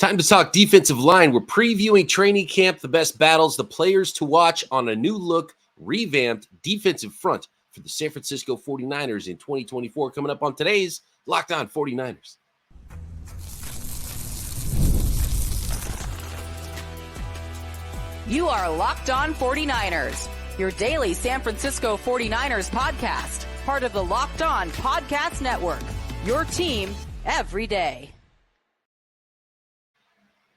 time to talk defensive line. We're previewing training camp, the best battles, the players to watch on a new look, revamped defensive front for the San Francisco 49ers in 2024. Coming up on today's Locked On 49ers. You are Locked On 49ers, your daily San Francisco 49ers podcast, part of the Locked On Podcast Network, your team every day.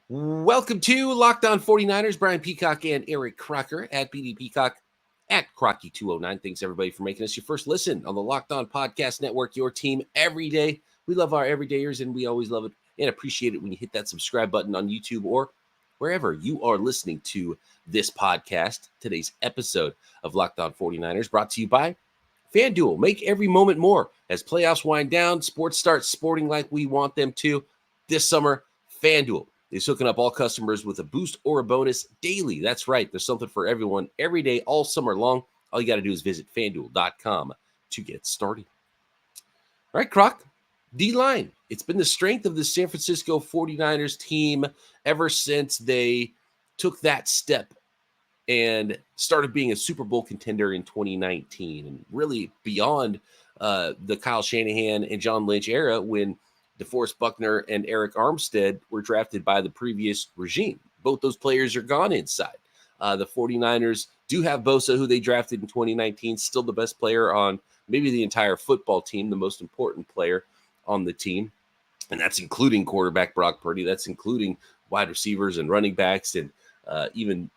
Welcome to Locked On 49ers. Brian Peacock and Eric Crocker at BD Peacock at Crocky209. Thanks, everybody, for making us your first listen on the Locked On Podcast Network, your team every day. We love our everydayers, and we always love it and appreciate it when you hit that subscribe button on YouTube or wherever you are listening to this podcast. Today's episode of Locked On 49ers brought to you by FanDuel. Make every moment more as playoffs wind down. Sports start sporting like we want them to. This summer, FanDuel is hooking up all customers with a boost or a bonus daily. That's right. There's something for everyone every day, all summer long. All you got to do is visit FanDuel.com to get started. All right, Croc, D-line. It's been the strength of the San Francisco 49ers team ever since they took that step and started being a Super Bowl contender in 2019, and really beyond the Kyle Shanahan and John Lynch era when DeForest Buckner and Eric Armstead were drafted by the previous regime. Both those players are gone inside. The 49ers do have Bosa, who they drafted in 2019, still the best player on maybe the entire football team, the most important player on the team. And that's including quarterback Brock Purdy. That's including wide receivers and running backs and even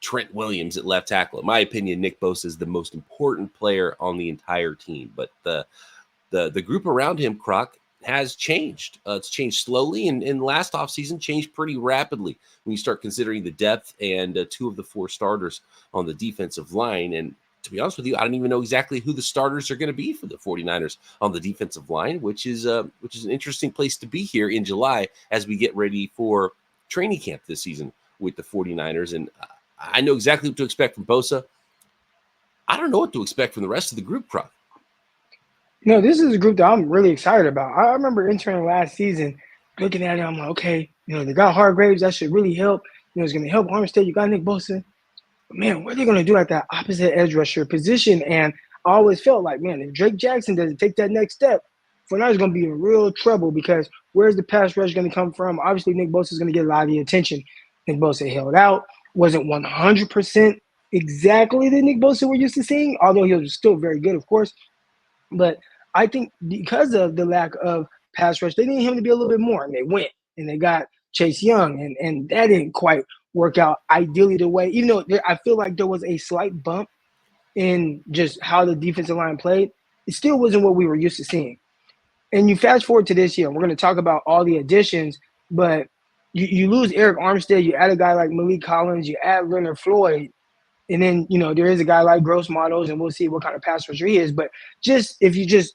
Trent Williams at left tackle. In my opinion, Nick Bosa is the most important player on the entire team. But the group around him, Croc, has changed. It's changed slowly, and last offseason changed pretty rapidly when you start considering the depth and two of the four starters on the defensive line. And to be honest with you, I don't even know exactly who the starters are going to be for the 49ers on the defensive line, which is an interesting place to be here in July as we get ready for training camp this season with the 49ers. And I know exactly what to expect from Bosa. I don't know what to expect from the rest of the group, Croc. No, this is a group that I'm really excited about. I remember entering last season, looking at it, I'm like, okay, they got Hargraves, that should really help. It's going to help Armstead. You got Nick Bosa. But man, what are they going to do at that opposite edge rusher position? And I always felt like, man, if Drake Jackson doesn't take that next step, 49ers is going to be in real trouble because where's the pass rush going to come from? Obviously, Nick Bosa is going to get a lot of the attention. Nick Bosa held out, wasn't 100% exactly the Nick Bosa we're used to seeing, although he was still very good, of course. But I think because of the lack of pass rush, they needed him to be a little bit more, and they went and they got Chase Young, and that didn't quite work out ideally the way, even though I feel like there was a slight bump in just how the defensive line played. It still wasn't what we were used to seeing. And you fast forward to this year, and we're going to talk about all the additions, but you lose Eric Armstead, you add a guy like Malik Collins, you add Leonard Floyd, and then, there is a guy like Gross Models, and we'll see what kind of pass rusher he is. But if you just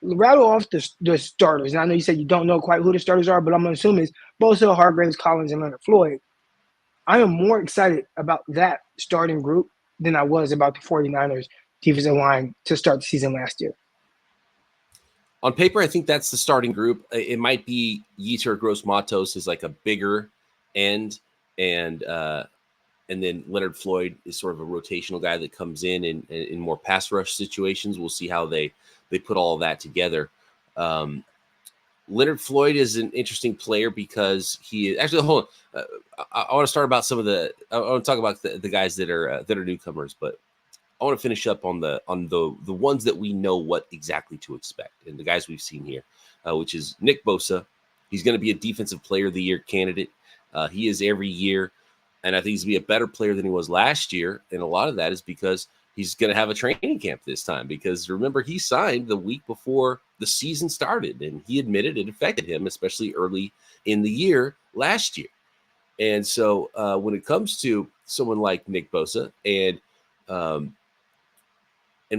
rattle off the starters, and I know you said you don't know quite who the starters are, but I'm going to assume it's Bosa, Hargraves, Collins, and Leonard Floyd. I am more excited about that starting group than I was about the 49ers defensive line to start the season last year. On paper, I think that's the starting group. It might be Yetur Gross-Matos is like a bigger end, and then Leonard Floyd is sort of a rotational guy that comes in more pass rush situations. We'll see how they put all of that together. Leonard Floyd is an interesting player because he is actually. Hold on, I want to start about some of the. I want to talk about the guys that are newcomers, but I want to finish up on the ones that we know what exactly to expect, and the guys we've seen here, which is Nick Bosa. He's going to be a Defensive Player of the Year candidate. He is every year, and I think he's going to be a better player than he was last year, and a lot of that is because he's going to have a training camp this time, because remember, he signed the week before the season started, and he admitted it affected him, especially early in the year last year. And so when it comes to someone like Nick Bosa and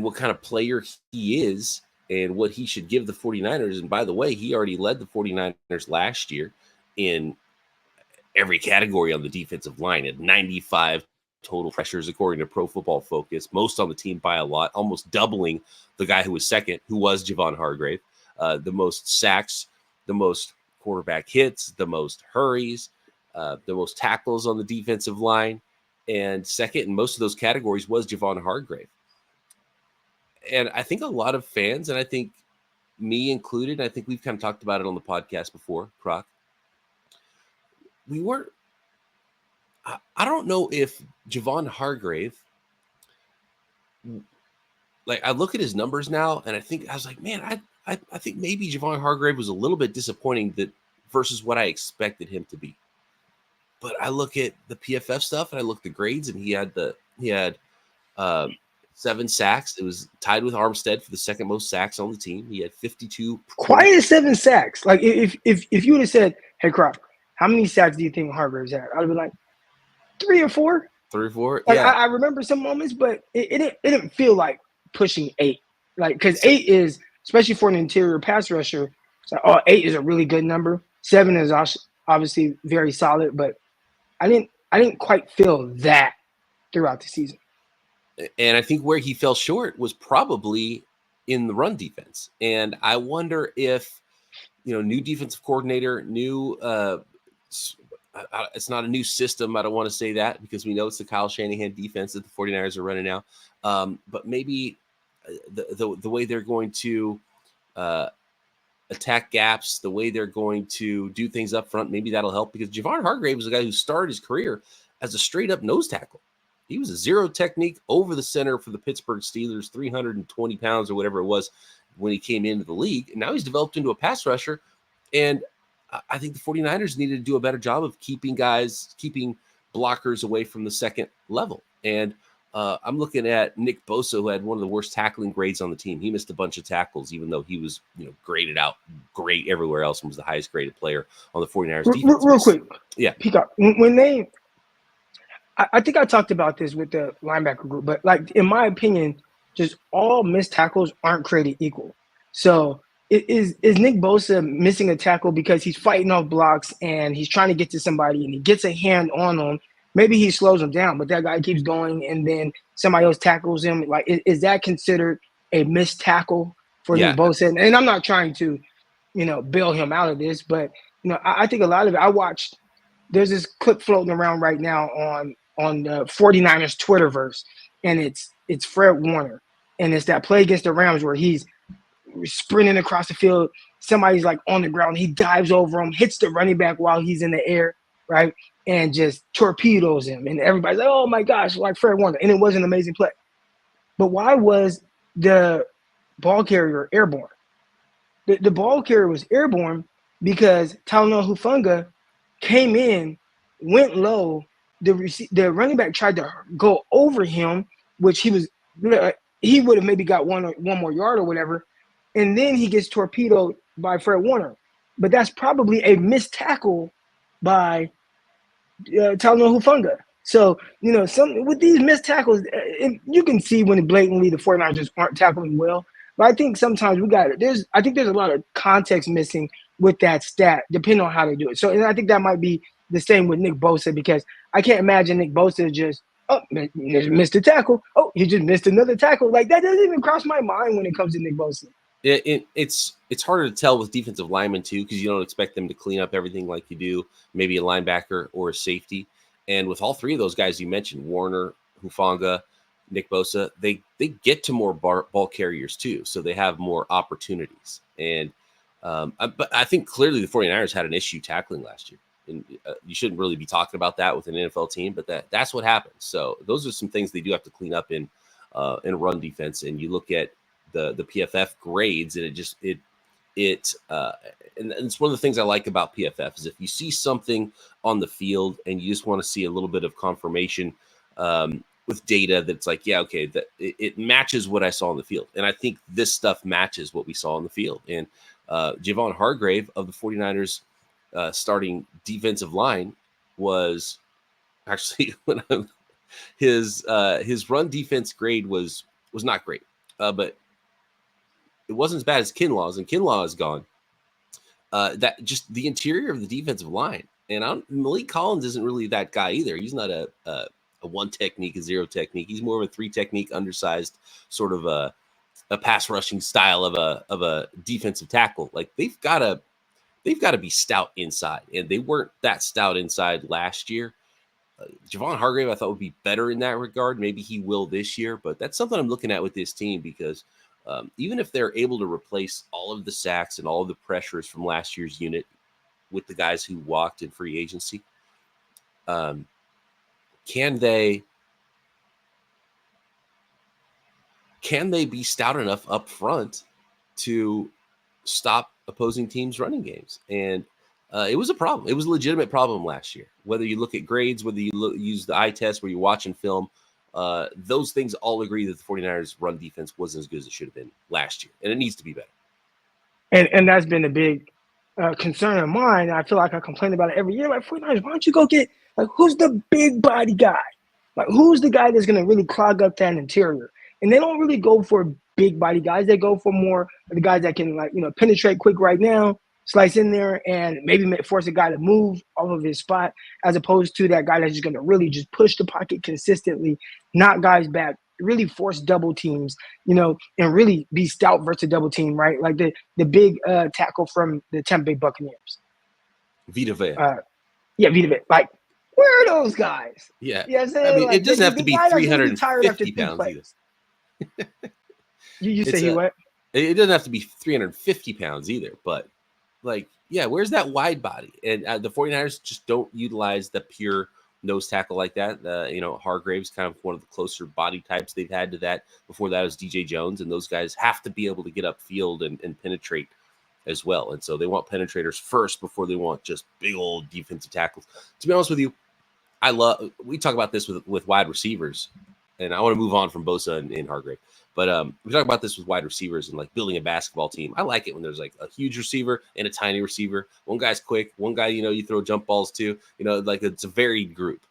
what kind of player he is and what he should give the 49ers, and by the way, he already led the 49ers last year in every category on the defensive line at 95 total pressures, according to Pro Football Focus, most on the team by a lot, almost doubling the guy who was second, who was Javon Hargrave, the most sacks, the most quarterback hits, the most hurries, the most tackles on the defensive line. And second in most of those categories was Javon Hargrave. And I think a lot of fans, and I think me included, I think we've kind of talked about it on the podcast before, Croc. We weren't, I don't know if Javon Hargrave, like I look at his numbers now and I was like, man, I think maybe Javon Hargrave was a little bit disappointing versus what I expected him to be. But I look at the PFF stuff and I look at the grades, and he had 7 sacks. It was tied with Armstead for the second most sacks on the team. He had 52. Quiet 7 sacks. Like if you would have said, "Hey, Crocker, how many sacks do you think Hargrave's had?" I'd be like 3 or 4. 3 or 4. Like, yeah, I remember some moments, but it didn't feel like pushing 8. Like, because 8 is, especially for an interior pass rusher, it's like, 8 is a really good number. 7 is obviously very solid, but I didn't quite feel that throughout the season. And I think where he fell short was probably in the run defense. And I wonder if, new defensive coordinator, it's not a new system. I don't want to say that because we know it's the Kyle Shanahan defense that the 49ers are running now. But maybe the way they're going to attack gaps, the way they're going to do things up front, maybe that'll help, because Javon Hargrave was a guy who started his career as a straight up nose tackle. He was a zero technique over the center for the Pittsburgh Steelers, 320 pounds or whatever it was when he came into the league. And now he's developed into a pass rusher. And I think the 49ers needed to do a better job of keeping blockers away from the second level. And I'm looking at Nick Bosa, who had one of the worst tackling grades on the team. He missed a bunch of tackles, even though he was, graded out great everywhere else and was the highest graded player on the 49ers defense. Real quick. Yeah. Peacock, when I think I talked about this with the linebacker group, but like, in my opinion, just all missed tackles aren't created equal. So is Nick Bosa missing a tackle because he's fighting off blocks and he's trying to get to somebody and he gets a hand on him? Maybe he slows him down, but that guy keeps going and then somebody else tackles him. Like, is that considered a missed tackle for Nick Bosa? And I'm not trying to, bail him out of this, but, I think a lot of it, there's this clip floating around right now on the 49ers Twitterverse, and it's Fred Warner. And it's that play against the Rams where he's sprinting across the field. Somebody's like on the ground. He dives over him, hits the running back while he's in the air, right? And just torpedoes him. And everybody's like, oh my gosh, like Fred Warner. And it was an amazing play. But why was the ball carrier airborne? The ball carrier was airborne because Talanoa Hufanga came in, went low. The running back tried to go over him, which he would have maybe got one more yard or whatever. And then he gets torpedoed by Fred Warner. But that's probably a missed tackle by Talanoa Hufanga. So, with these missed tackles, you can see when blatantly the 49ers aren't tackling well. But I think sometimes there's a lot of context missing with that stat, depending on how they do it. So, and I think that might be the same with Nick Bosa, because I can't imagine Nick Bosa just missed a tackle. Oh, he just missed another tackle. Like, that doesn't even cross my mind when it comes to Nick Bosa. It's harder to tell with defensive linemen too, because you don't expect them to clean up everything like you do maybe a linebacker or a safety. And with all three of those guys you mentioned, Warner, Hufanga, Nick Bosa, they get to more ball carriers too, so they have more opportunities. And but I think clearly the 49ers had an issue tackling last year. And you shouldn't really be talking about that with an NFL team, but that's what happens. So those are some things they do have to clean up in run defense. And you look at the PFF grades, and and it's one of the things I like about PFF is if you see something on the field and you just want to see a little bit of confirmation with data that's like, yeah, okay, that it matches what I saw on the field. And I think this stuff matches what we saw on the field. And Javon Hargrave of the 49ers starting defensive line was actually his run defense grade was not great, but it wasn't as bad as Kinlaw's, and Kinlaw is gone. That just the interior of the defensive line, and Malik Collins isn't really that guy either. He's not a one technique, a zero technique. He's more of a 3 technique, undersized, sort of a pass rushing style of a defensive tackle. Like they've got to they've got to be stout inside, and they weren't that stout inside last year. Javon Hargrave, I thought, would be better in that regard. Maybe he will this year, but that's something I'm looking at with this team because even if they're able to replace all of the sacks and all of the pressures from last year's unit with the guys who walked in free agency, can they be stout enough up front to stop opposing teams' running games? And it was a problem. It was a legitimate problem last year. Whether you look at grades, whether you use the eye test, where you're watching film, those things all agree that the 49ers run defense wasn't as good as it should have been last year, and it needs to be better. And that's been a big concern of mine. I feel like I complain about it every year. Like, 49ers, why don't you go get, like, who's the big body guy? Like, who's the guy that's going to really clog up that interior? And they don't really go for big body guys. They go for more the guys that can, like, penetrate quick right now, slice in there, and maybe force a guy to move off of his spot, as opposed to that guy that's just going to really just push the pocket consistently, knock guys back, really force double teams, and really be stout versus double team, right? Like the big tackle from the Tampa Bay Buccaneers. Vita Vea. Vita Vea. Like, where are those guys? Yeah. You know what I'm saying? I mean, it doesn't have to be 350 pounds either. You say what? It doesn't have to be 350 pounds either, but like, yeah, where's that wide body? And the 49ers just don't utilize the pure nose tackle like that. Hargrave's kind of one of the closer body types they've had to that. Before that was DJ Jones, and those guys have to be able to get upfield and penetrate as well. And so they want penetrators first before they want just big old defensive tackles. To be honest with you, we talk about this with wide receivers, and I want to move on from Bosa and Hargrave. But we talk about this with wide receivers and like building a basketball team. I like it when there's like a huge receiver and a tiny receiver. One guy's quick, one guy, you throw jump balls to, like it's a varied group.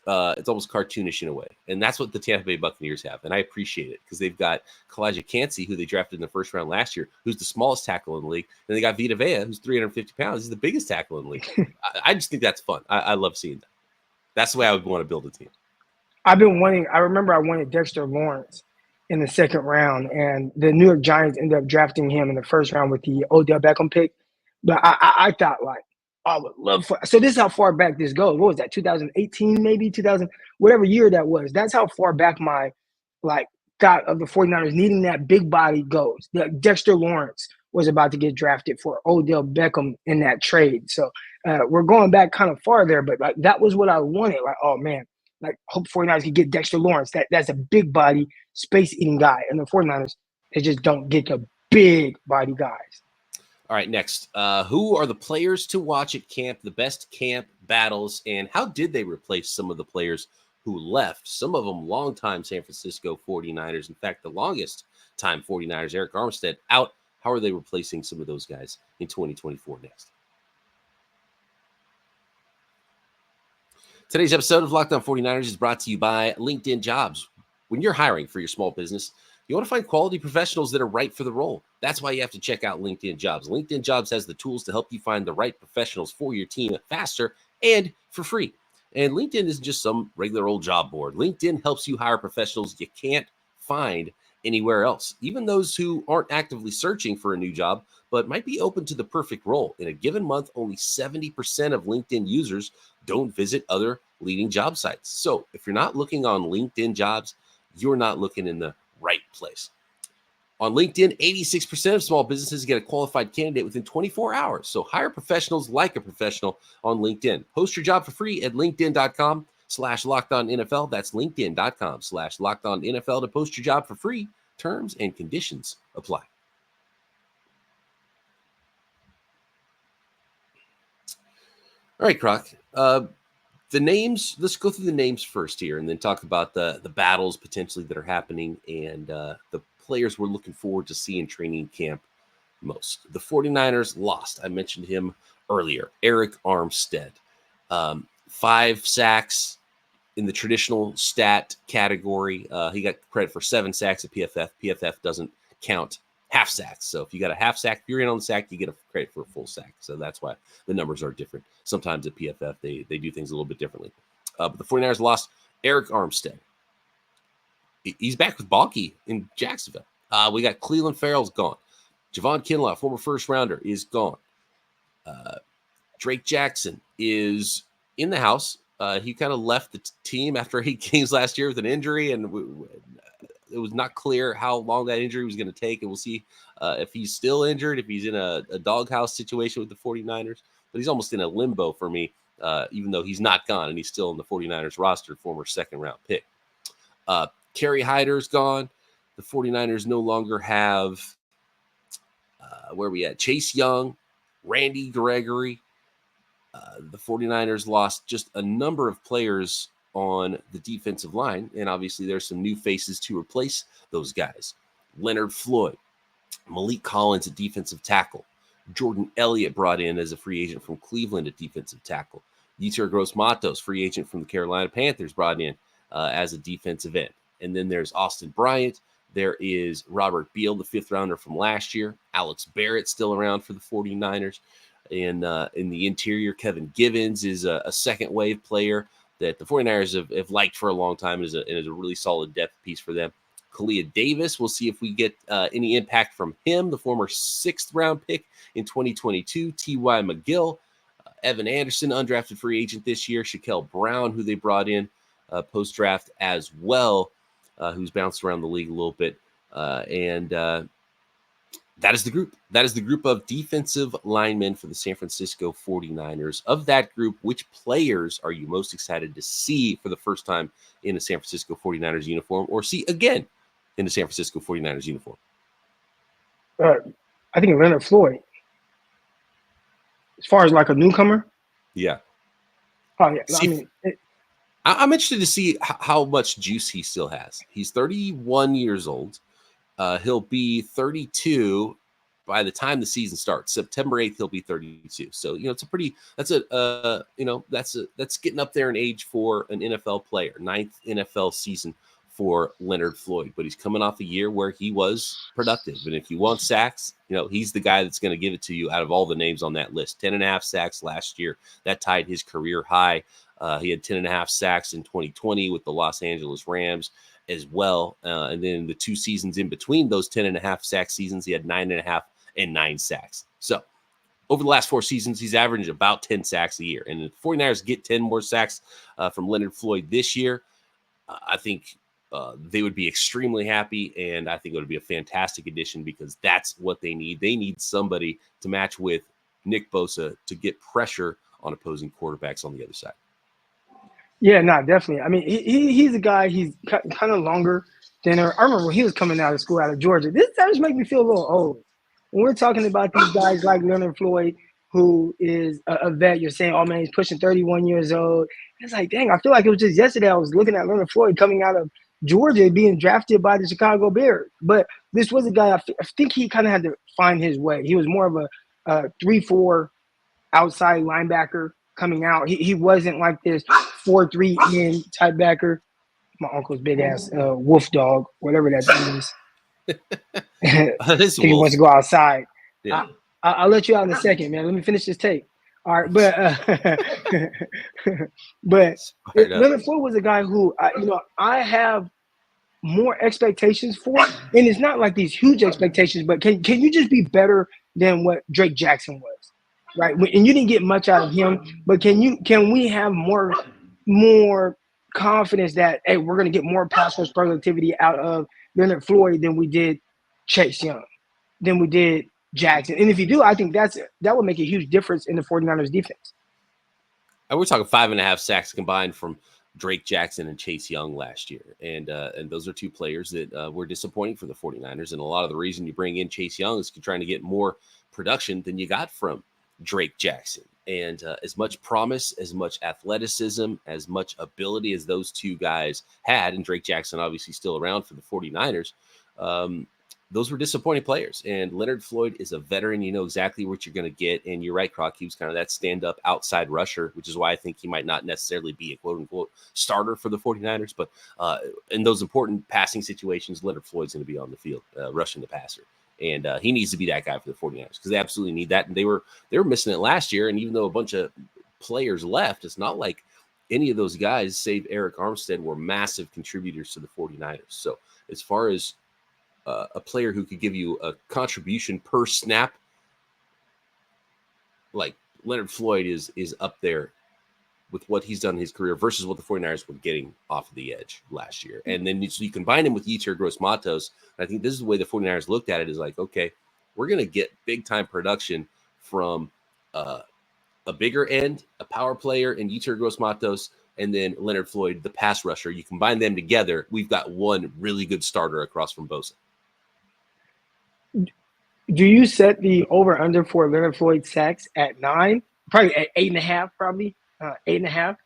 It's almost cartoonish in a way. And that's what the Tampa Bay Buccaneers have. And I appreciate it because they've got Kalijah Kancey, who they drafted in the first round last year, who's the smallest tackle in the league. And they got Vita Vea, who's 350 pounds. He's the biggest tackle in the league. I just think that's fun. I love seeing that. That's the way I would want to build a team. I remember I wanted Dexter Lawrence in the second round, and the New York Giants ended up drafting him in the first round with the Odell Beckham pick. But I thought, like, I would love for – so this is how far back this goes. What was that, 2018 maybe, 2000, whatever year that was. That's how far back my, like, thought of the 49ers needing that big body goes. Dexter Lawrence was about to get drafted for Odell Beckham in that trade. So we're going back kind of far there, but, like, that was what I wanted. Like, oh, man. Like, hope 49ers can get Dexter Lawrence. That's a big body, space-eating guy. And the 49ers, they just don't get the big body guys. All right, next. Who are the players to watch at camp, the best camp battles, and how did they replace some of the players who left? Some of them longtime San Francisco 49ers. In fact, the longest-time 49ers, Eric Armstead, out. How are they replacing some of those guys in 2024 next? Today's episode of Locked On 49ers is brought to you by LinkedIn Jobs. When you're hiring for your small business, you want to find quality professionals that are right for the role. That's why you have to check out LinkedIn Jobs. LinkedIn Jobs has the tools to help you find the right professionals for your team faster and for free. And LinkedIn isn't just some regular old job board. LinkedIn helps you hire professionals you can't find anywhere else, even those who aren't actively searching for a new job, but might be open to the perfect role. In a given month, only 70% of LinkedIn users don't visit other leading job sites. So if you're not looking on LinkedIn Jobs, you're not looking in the right place. On LinkedIn, 86% of small businesses get a qualified candidate within 24 hours. So hire professionals like a professional on LinkedIn. Post your job for free at linkedin.com/LockedOnNFL. That's linkedin.com/LockedOnNFL to post your job for free. Terms and conditions apply. All right, Croc. The names, let's go through the names first here and then talk about the battles potentially that are happening and the players we're looking forward to see in training camp most. The 49ers lost. I mentioned him earlier. Eric Armstead. 5 sacks in the traditional stat category. He got credit for 7 sacks at PFF. PFF doesn't count half sacks. So if you got a half sack, if you're in on the sack, you get a credit for a full sack. So that's why the numbers are different. Sometimes at PFF, they do things a little bit differently. But the 49ers lost Eric Armstead. He's back with Baalke in Jacksonville. We got Cleveland Farrell's gone. Javon Kinlaw, former first rounder, is gone. Drake Jackson is in the house. He kind of left the team after 8 games last year with an injury, and it was not clear how long that injury was going to take. And we'll see if he's still injured, if he's in a doghouse situation with the 49ers. But he's almost in a limbo for me, even though he's not gone, and he's still in the 49ers roster, former second-round pick. Kerry Hyder's gone. The 49ers no longer have, where are we at? Chase Young, Randy Gregory. The 49ers lost just a number of players on the defensive line, and obviously there's some new faces to replace those guys. Leonard Floyd, Malik Collins at defensive tackle, Jordan Elliott brought in as a free agent from Cleveland at defensive tackle, Yetur Gross-Matos, free agent from the Carolina Panthers, brought in as a defensive end. And then there's Austin Bryant. There is Robert Beal, the 5th rounder from last year. Alex Barrett still around for the 49ers. And in the interior, Kevin Givens is a second wave player that the 49ers have liked for a long time and is a really solid depth piece for them. Kalia Davis, we'll see if we get any impact from him, the former 6th round pick in 2022. T.Y. McGill, Evan Anderson, undrafted free agent this year. Shaquille Brown, who they brought in post-draft as well, who's bounced around the league a little bit. That is the group. That is the group of defensive linemen for the San Francisco 49ers. Of that group, which players are you most excited to see for the first time in a San Francisco 49ers uniform, or see again in the San Francisco 49ers uniform? I think Leonard Floyd. As far as like a newcomer? Yeah. Oh, yeah. I'm interested to see how much juice he still has. He's 31 years old. He'll be 32 by the time the season starts. September 8th, he'll be 32. So, that's getting up there in age for an NFL player. 9th NFL season for Leonard Floyd, but he's coming off a year where he was productive. And if you want sacks, he's the guy that's going to give it to you out of all the names on that list. 10.5 sacks last year. That tied his career high. He had 10.5 sacks in 2020 with the Los Angeles Rams as well. And then the 2 seasons in between those 10.5 sack seasons, he had 9.5 and 9 sacks. So over the last 4 seasons, he's averaged about 10 sacks a year. And if the 49ers get 10 more sacks from Leonard Floyd this year, I think they would be extremely happy. And I think it would be a fantastic addition because that's what they need. They need somebody to match with Nick Bosa to get pressure on opposing quarterbacks on the other side. Yeah, no, definitely. I mean, he's a guy, he's kind of longer than I remember when he was coming out of school out of Georgia. This just makes me feel a little old. When we're talking about these guys like Leonard Floyd, who is a vet, you're saying, oh, man, he's pushing 31 years old. It's like, dang, I feel like it was just yesterday I was looking at Leonard Floyd coming out of Georgia being drafted by the Chicago Bears. But this was a guy, I think he kind of had to find his way. He was more of a 3-4 outside linebacker coming out. He wasn't like this 4-3 in type backer. My uncle's big ass wolf dog, whatever that is. He wants to go outside. Yeah. I'll let you out in a second, man. Let me finish this tape. All right, but Leonard Floyd was a guy who I have more expectations for, and it's not like these huge expectations, but can you just be better than what Drake Jackson was? Right, and you didn't get much out of him, but can we have more confidence that we're going to get more pass rush productivity out of Leonard Floyd than we did Chase Young, than we did Jackson? And if you do, I think that would make a huge difference in the 49ers defense. And we're talking 5.5 sacks combined from Drake Jackson and Chase Young last year, and those are 2 players that were disappointing for the 49ers. And a lot of the reason you bring in Chase Young is you're trying to get more production than you got from Drake Jackson. And as much promise, as much athleticism, as much ability as those 2 guys had, and Drake Jackson obviously still around for the 49ers, those were disappointing players. And Leonard Floyd is a veteran. You know exactly what you're going to get. And you're right, Croc, he was kind of that stand-up outside rusher, which is why I think he might not necessarily be a quote-unquote starter for the 49ers. But in those important passing situations, Leonard Floyd's going to be on the field rushing the passer. And he needs to be that guy for the 49ers because they absolutely need that. And they were missing it last year. And even though a bunch of players left, it's not like any of those guys, save Eric Armstead, were massive contributors to the 49ers. So as far as a player who could give you a contribution per snap, like Leonard Floyd is up there with what he's done in his career versus what the 49ers were getting off of the edge last year. And then so you combine him with Yetur Gross-Matos. I think this is the way the 49ers looked at it, is like, okay, we're going to get big-time production from a bigger end, a power player in Yetur Gross-Matos, and then Leonard Floyd, the pass rusher. You combine them together, we've got one really good starter across from Bosa. Do you set the over-under for Leonard Floyd sacks at 9? Probably at 8.5, probably. 8.5.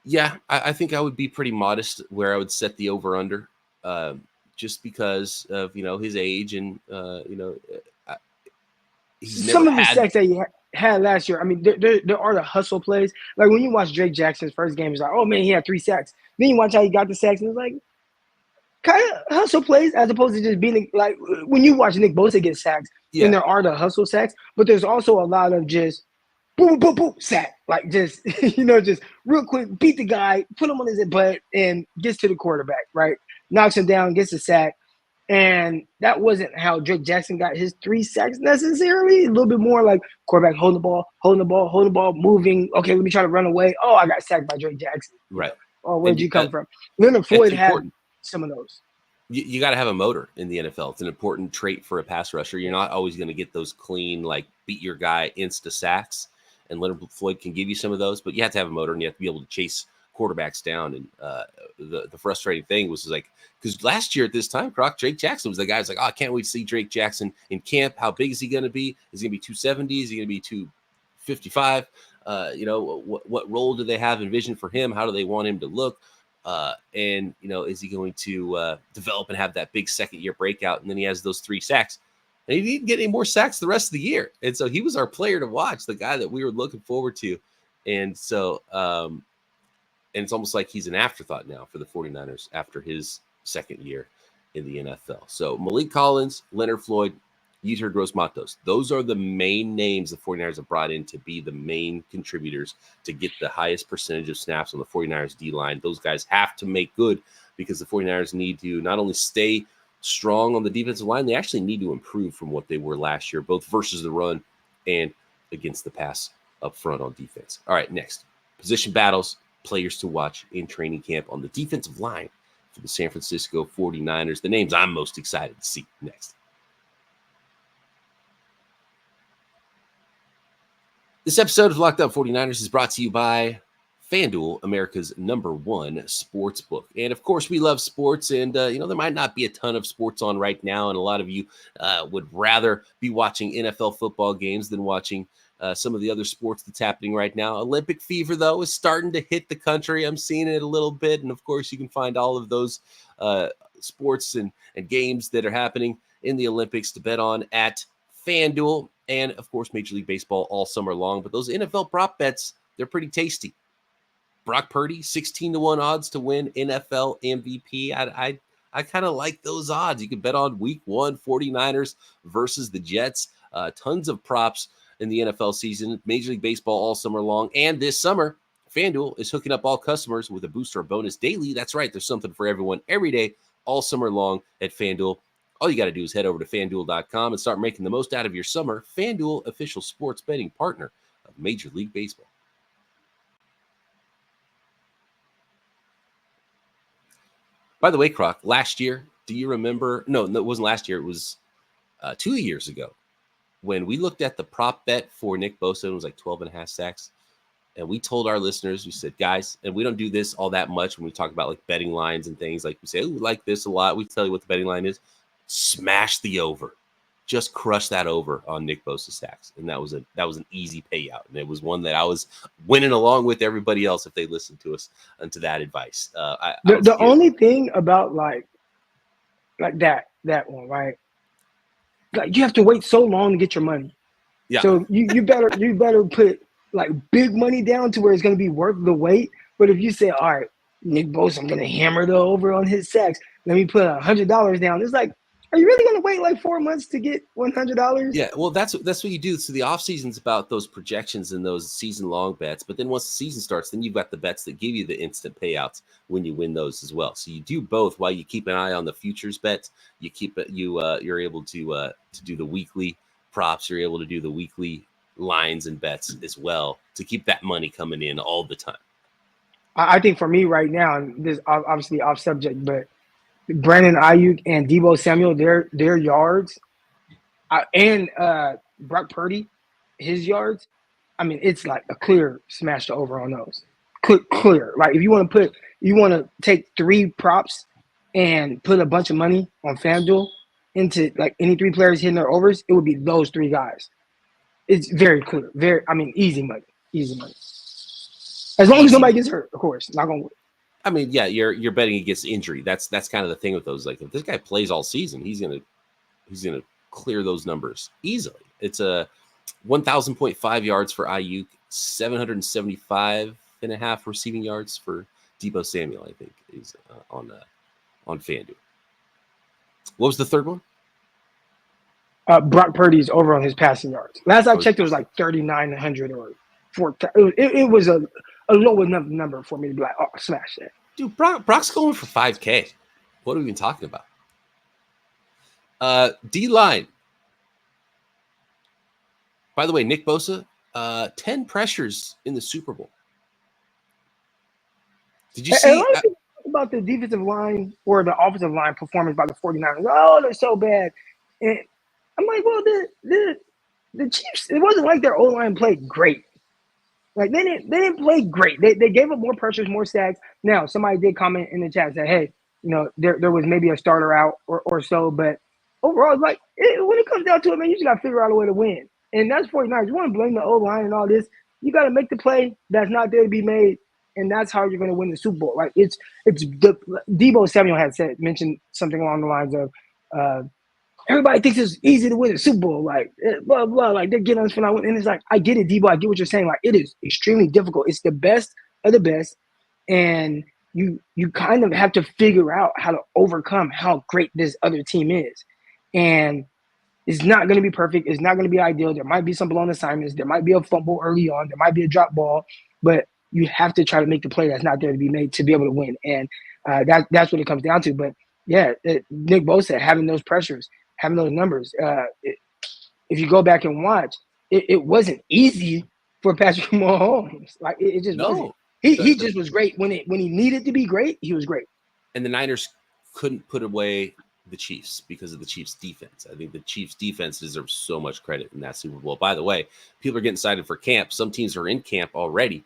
Yeah, I think I would be pretty modest where I would set the over/under, just because of his age and he's some never of the had sacks that he had last year. I mean, there are the hustle plays. Like when you watch Drake Jackson's first game, it's like, oh man, he had 3 sacks. Then you watch how he got the sacks, and it's like kind of hustle plays as opposed to just being like when you watch Nick Bosa get sacks. Yeah. And there are the hustle sacks, but there's also a lot of just boom, boom, boom, sack. Like just, just real quick, beat the guy, put him on his butt, and gets to the quarterback, right? Knocks him down, gets a sack. And that wasn't how Drake Jackson got his 3 sacks necessarily. A little bit more like quarterback holding the ball, moving. Okay, let me try to run away. Oh, I got sacked by Drake Jackson. Right. Oh, where'd you come from? Leonard Floyd had some of those. You got to have a motor in the NFL. It's an important trait for a pass rusher. You're not always going to get those clean, like beat your guy insta sacks. And Leonard Floyd can give you some of those, but you have to have a motor and you have to be able to chase quarterbacks down. And the frustrating thing was like, because last year at this time, Drake Jackson was the guy who's like, oh, I can't wait to see Drake Jackson in camp. How big is he going to be? Is he going to be 270? Is he going to be 255? What role do they have envisioned for him? How do they want him to look? And is he going to develop and have that big second-year breakout? And then he has those 3 sacks. And he didn't get any more sacks the rest of the year. And so he was our player to watch, the guy that we were looking forward to. And so and it's almost like he's an afterthought now for the 49ers after his second year in the NFL. So Malik Collins, Leonard Floyd, Yetur Gross-Matos. Those are the main names the 49ers have brought in to be the main contributors to get the highest percentage of snaps on the 49ers D-line. Those guys have to make good because the 49ers need to not only stay strong on the defensive line, they actually need to improve from what they were last year, both versus the run and against the pass up front on defense. All right, next. Position battles, players to watch in training camp on the defensive line for the San Francisco 49ers. The names I'm most excited to see next. This episode of Locked On 49ers is brought to you by FanDuel, America's #1 sportsbook. And of course, we love sports, and there might not be a ton of sports on right now, and a lot of you would rather be watching NFL football games than watching some of the other sports that's happening right now. Olympic fever, though, is starting to hit the country. I'm seeing it a little bit, and of course, you can find all of those sports and games that are happening in the Olympics to bet on at FanDuel, and of course, Major League Baseball all summer long. But those NFL prop bets, they're pretty tasty. Brock Purdy, 16-1 odds to win NFL MVP. I kind of like those odds. You can bet on week 1, 49ers versus the Jets. Tons of props in the NFL season. Major League Baseball all summer long. And this summer, FanDuel is hooking up all customers with a booster bonus daily. That's right. There's something for everyone every day, all summer long at FanDuel. All you got to do is head over to FanDuel.com and start making the most out of your summer. FanDuel, official sports betting partner of Major League Baseball. By the way, Croc, last year, do you remember? No, it wasn't last year. It was 2 years ago when we looked at the prop bet for Nick Bosa. It was like 12.5 sacks. And we told our listeners, we said, guys, and we don't do this all that much when we talk about like betting lines and things. Like we say, oh, we like this a lot. We tell you what the betting line is. Smash the over. Just crush that over on Nick Bosa sacks. And that was an easy payout. And it was one that I was winning along with everybody else if they listened to us and to that advice. The only thing about like that one, right? Like you have to wait so long to get your money. Yeah. So you better put like big money down to where it's going to be worth the wait. But if you say, all right, Nick Bosa, I'm going to hammer the over on his sacks. Let me put $100 down. It's like, are you really going to wait like 4 months to get $100? Yeah, well, that's what you do. So the offseason's about those projections and those season-long bets. But then once the season starts, then you've got the bets that give you the instant payouts when you win those as well. So you do both while you keep an eye on the futures bets. You keep it. You're able to do the weekly props. You're able to do the weekly lines and bets as well to keep that money coming in all the time? I think for me right now, and this obviously off subject, but Brandon Ayuk and Deebo Samuel, their yards, and Brock Purdy, his yards. I mean, it's like a clear smash to over on those. Clear. Like if you want to take 3 props and put a bunch of money on FanDuel into like any 3 players hitting their overs, it would be those 3 guys. It's very clear. Easy money. Easy money. As long as nobody gets hurt, of course. Not gonna win. I mean, yeah, you're betting against injury. That's kind of the thing with those. Like if this guy plays all season, he's gonna clear those numbers easily. It's a 1,000.5 yards for Ayuk, 775.5 receiving yards for Deebo Samuel. I think is on FanDuel. What was the third one? Brock Purdy's over on his passing yards. Last I checked, it was like 3,900 or 4,000. It was a low enough number for me to be like, oh, smash that. Dude, Brock's going for 5K. What are we even talking about? D-line. By the way, Nick Bosa, 10 pressures in the Super Bowl. Did you see? About the defensive line or the offensive line performance by the 49ers. Oh, they're so bad. And I'm like, well, the Chiefs, it wasn't like their O-line played great. Like they didn't play great. They gave up more pressures, more sacks. Now, somebody did comment in the chat and say, hey, there was maybe a starter out or so, but overall, it's like when it comes down to it, man, you just got to figure out a way to win. And that's 49ers. You want to blame the O-line and all this. You got to make the play that's not there to be made, and that's how you're going to win the Super Bowl. Like Deebo Samuel had mentioned something along the lines of everybody thinks it's easy to win the Super Bowl, like blah blah. Like they're getting us for not winning. And it's like, I get it, Deebo. I get what you're saying. Like it is extremely difficult. It's the best of the best, and you kind of have to figure out how to overcome how great this other team is, and it's not going to be perfect. It's not going to be ideal. There might be some blown assignments. There might be a fumble early on. There might be a drop ball, but you have to try to make the play that's not there to be made to be able to win. And that's what it comes down to. But yeah, Nick Bosa having those pressures, having those numbers. If you go back and watch, it wasn't easy for Patrick Mahomes. Like it just wasn't. He just was great when he needed to be great. He was great. And the Niners couldn't put away the Chiefs because of the Chiefs defense. I think the Chiefs defense deserves so much credit in that Super Bowl. By the way, people are getting excited for camp. Some teams are in camp already.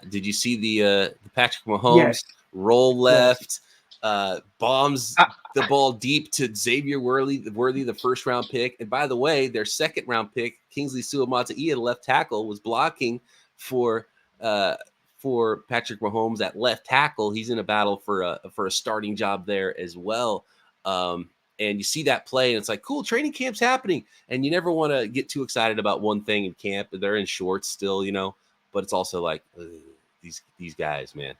Did you see the Patrick Mahomes roll left, bombs the ball deep to Xavier Worthy, the first round pick? And by the way, their second round pick, Kingsley Suamataia, the left tackle, was blocking for Patrick Mahomes at left tackle. He's in a battle for a starting job there as well. And you see that play, and it's like, cool, training camp's happening. And you never want to get too excited about one thing in camp. They're in shorts still, but it's also like these guys, man.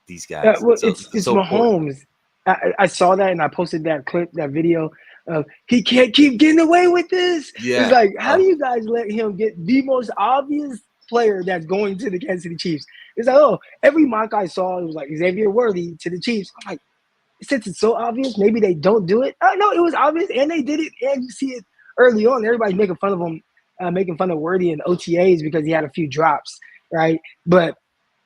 These guys. It's so Mahomes. I saw that, and I posted that clip, that video of he can't keep getting away with this. Yeah. It's like, how do you guys let him get the most obvious player that's going to the Kansas City Chiefs? It's like, every mock I saw, it was like Xavier Worthy to the Chiefs. I'm like, since it's so obvious, maybe they don't do it. No, it was obvious, and they did it, and you see it early on. Everybody's making fun of him, making fun of Worthy in OTAs because he had a few drops, right? But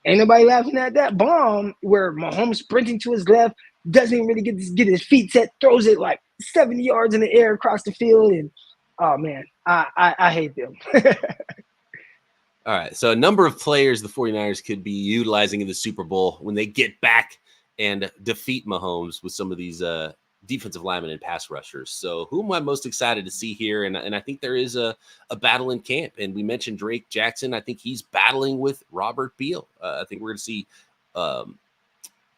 ain't nobody laughing at that bomb where Mahomes sprinting to his left, doesn't even really get his feet set, throws it like 70 yards in the air across the field, and oh man, I hate them. All right, so a number of players the 49ers could be utilizing in the Super Bowl when they get back and defeat Mahomes with some of these defensive linemen and pass rushers. So who am I most excited to see here? And I think there is a battle in camp. And we mentioned Drake Jackson. I think he's battling with Robert Beal. I think we're going to see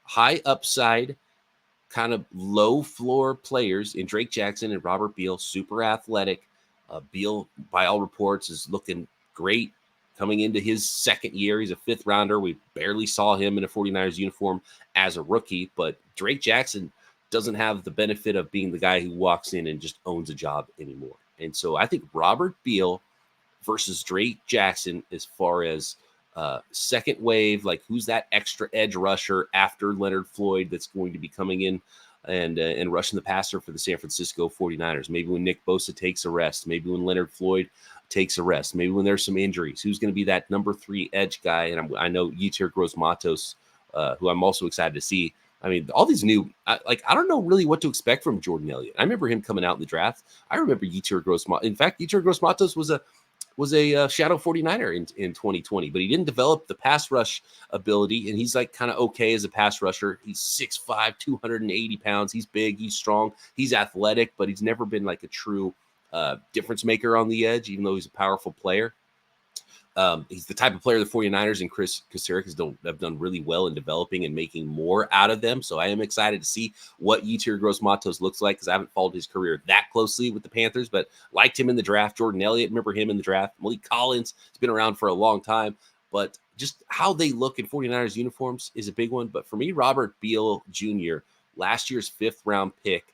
high upside, kind of low floor players in Drake Jackson and Robert Beal, super athletic. Beal, by all reports, is looking great. Coming into his second year, he's a fifth rounder. We barely saw him in a 49ers uniform as a rookie, but Drake Jackson doesn't have the benefit of being the guy who walks in and just owns a job anymore. And so I think Robert Beal versus Drake Jackson, as far as second wave, like who's that extra edge rusher after Leonard Floyd that's going to be coming in and rushing the passer for the San Francisco 49ers. Maybe when Nick Bosa takes a rest, maybe when Leonard Floyd takes a rest, maybe when there's some injuries, who's going to be that number 3 edge guy? And I know Yetur Gross-Matos, who I'm also excited to see. I mean, all these new, I don't know really what to expect from Jordan Elliott. I remember him coming out in the draft. I remember Yetur Gross-Matos. In fact, Yetur Gross-Matos was a shadow 49er in 2020, but he didn't develop the pass rush ability, and he's like kind of okay as a pass rusher. He's 6'5", 280 pounds. He's big, he's strong, he's athletic, but he's never been like a true difference maker on the edge, even though he's a powerful player. He's the type of player the 49ers and Chris Kosirek have done really well in developing and making more out of them. So I am excited to see what Yetur Gross-Matos looks like, because I haven't followed his career that closely with the Panthers, but liked him in the draft. Jordan Elliott, remember him in the draft. Malik Collins has been around for a long time, but just how they look in 49ers uniforms is a big one. But for me, Robert Beal Jr., last year's 5th round pick,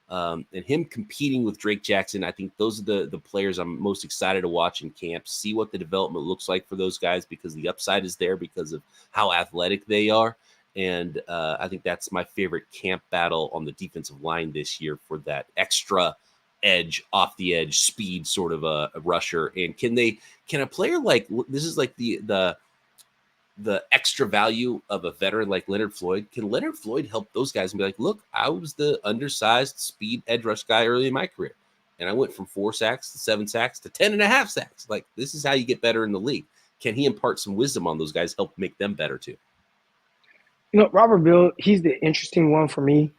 and him competing with Drake Jackson, I think those are the players I'm most excited to watch in camp, see what the development looks like for those guys, because the upside is there because of how athletic they are. And I think that's my favorite camp battle on the defensive line this year, for that extra edge, off the edge speed sort of a rusher. And can a player like this is like the extra value of a veteran like Leonard Floyd, can Leonard Floyd help those guys and be like, look, I was the undersized speed edge rush guy early in my career, and I went from 4 sacks to 7 sacks to 10.5 sacks. Like, this is how you get better in the league. Can he impart some wisdom on those guys, help make them better too? Robert Beal, he's the interesting one for me.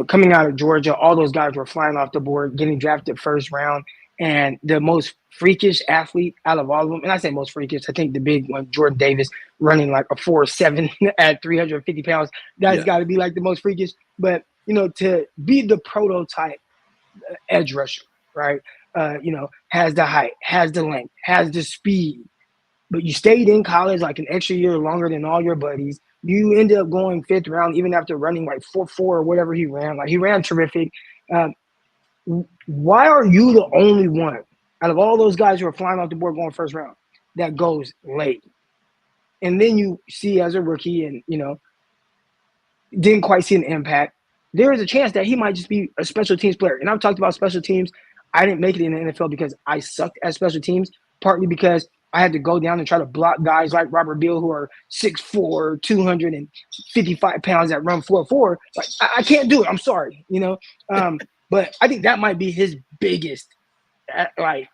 Coming out of Georgia, all those guys were flying off the board, getting drafted 1st round. And the most freakish athlete out of all of them, and I say most freakish, I think the big one, Jordan Davis, running like a 4.7 at 350 pounds, that's got to be like the most freakish. But, to be the prototype edge rusher, right, has the height, has the length, has the speed, but you stayed in college like an extra year longer than all your buddies. You ended up going 5th round, even after running like 4.4 or whatever he ran. Like, he ran terrific. Why are you the only one out of all those guys who are flying off the board going 1st round that goes late? And then you see as a rookie and, didn't quite see an impact. There is a chance that he might just be a special teams player. And I've talked about special teams. I didn't make it in the NFL because I sucked at special teams, partly because I had to go down and try to block guys like Robert Beal who are 6'4", 255 pounds that run 4.4. Like, I can't do it. I'm sorry, But I think that might be his biggest value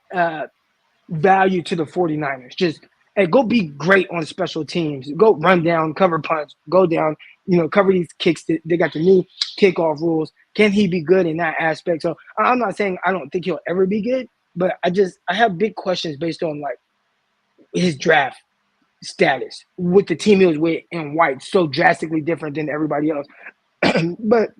to the 49ers. Just, hey, go be great on special teams. Go run down, cover punch, go down, cover these kicks. They got the new kickoff rules. Can he be good in that aspect? So I'm not saying I don't think he'll ever be good, but I have big questions based on like his draft status with the team he was with in white, so drastically different than everybody else. But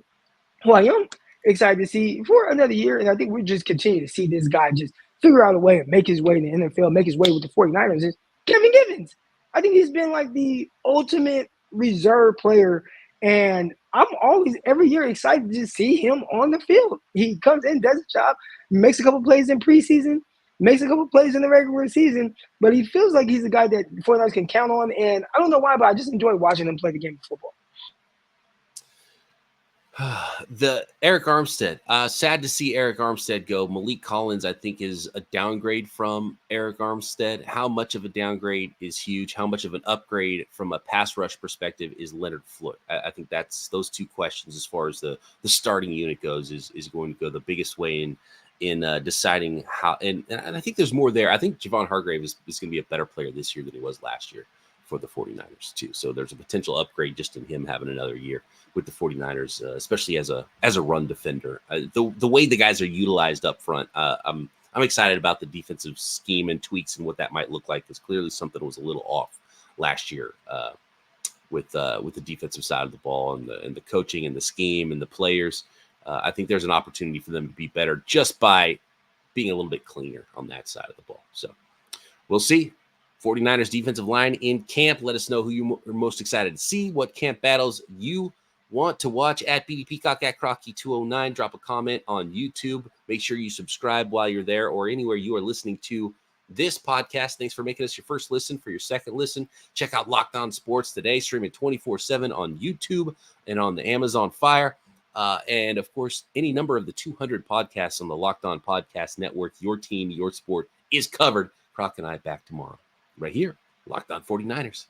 who I am excited to see for another year, and I think we just continue to see this guy just figure out a way and make his way in the NFL, make his way with the 49ers, is Kevin Givens. I think he's been like the ultimate reserve player, and I'm always, every year, excited to see him on the field. He comes in, does his job, makes a couple plays in preseason, makes a couple plays in the regular season, but he feels like he's a guy that the 49ers can count on, and I don't know why, but I just enjoy watching him play the game of football. The Eric Armstead, sad to see Eric Armstead go. Malik Collins, I think, is a downgrade from Eric Armstead. How much of a downgrade is huge? How much of an upgrade from a pass rush perspective is Leonard Floyd? I think that's those two questions as far as the starting unit goes is going to go the biggest way in deciding how. And I think there's more there. I think Javon Hargrave is going to be a better player this year than he was last year for the 49ers too. So there's a potential upgrade just in him having another year with the 49ers, especially as a run defender. The way the guys are utilized up front, I'm excited about the defensive scheme and tweaks and what that might look like, because clearly something was a little off last year with the defensive side of the ball and the coaching and the scheme and the players. I think there's an opportunity for them to be better just by being a little bit cleaner on that side of the ball. So we'll see. 49ers defensive line in camp. Let us know who you are most excited to see, what camp battles you want to watch at BD Peacock, at Crocky209. Drop a comment on YouTube. Make sure you subscribe while you're there or anywhere you are listening to this podcast. Thanks for making us your first listen. For your second listen, check out Locked On Sports today, streaming 24/7 on YouTube and on the Amazon Fire. And of course, any number of the 200 podcasts on the Locked On Podcast Network. Your team, your sport is covered. Croc and I back tomorrow, right here, Locked On 49ers.